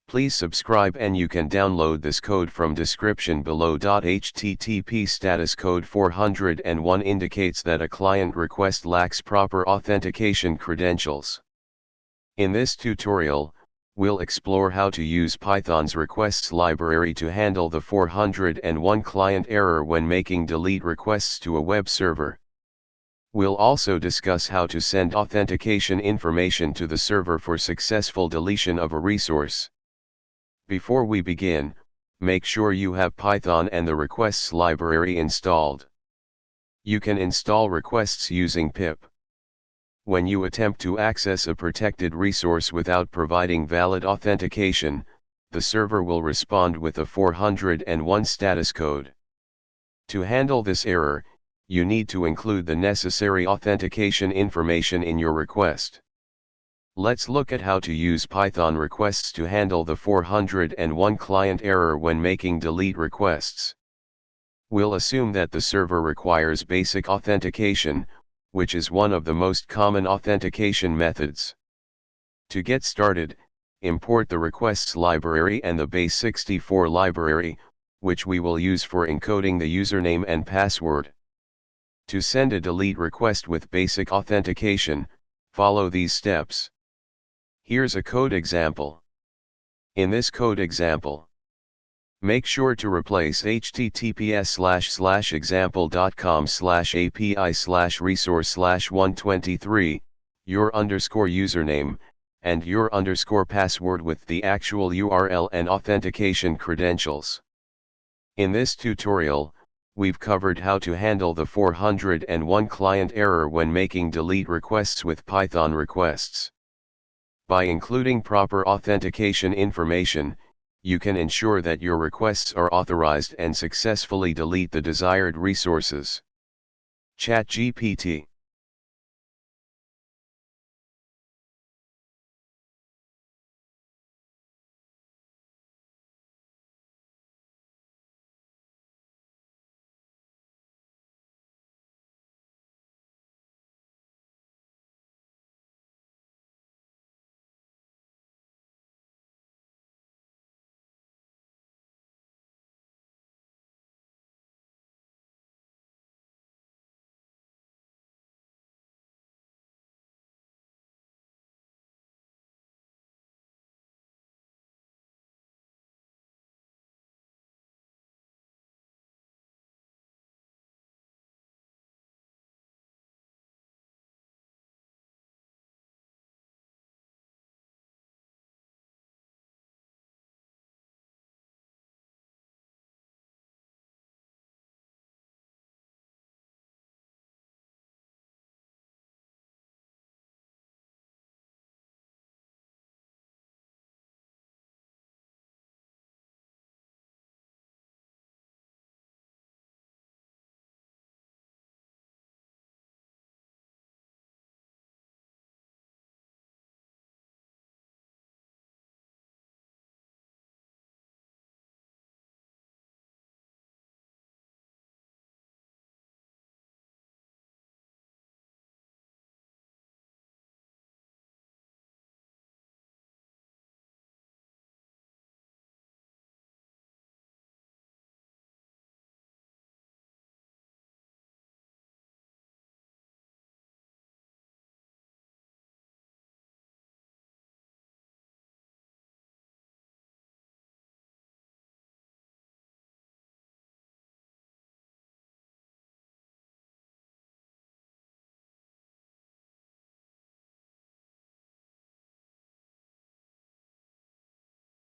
Please subscribe and you can download this code from description below. HTTP status code 401 indicates that a client request lacks proper authentication credentials. In this tutorial, we'll explore how to use Python's requests library to handle the 401 client error when making delete requests to a web server. We'll also discuss how to send authentication information to the server for successful deletion of a resource. Before we begin, make sure you have Python and the requests library installed. You can install requests using pip. When you attempt to access a protected resource without providing valid authentication, the server will respond with a 401 status code. To handle this error, you need to include the necessary authentication information in your request. Let's look at how to use Python requests to handle the 401 client error when making delete requests. We'll assume that the server requires basic authentication, which is one of the most common authentication methods. To get started, import the requests library and the base64 library, which we will use for encoding the username and password. To send a delete request with basic authentication, follow these steps. Here's a code example. In this code example, make sure to replace https://example.com/api/resource/123, your username, and your password with the actual URL and authentication credentials. In this tutorial, we've covered how to handle the 401 client error when making delete requests with Python requests. By including proper authentication information, you can ensure that your requests are authorized and successfully delete the desired resources. ChatGPT.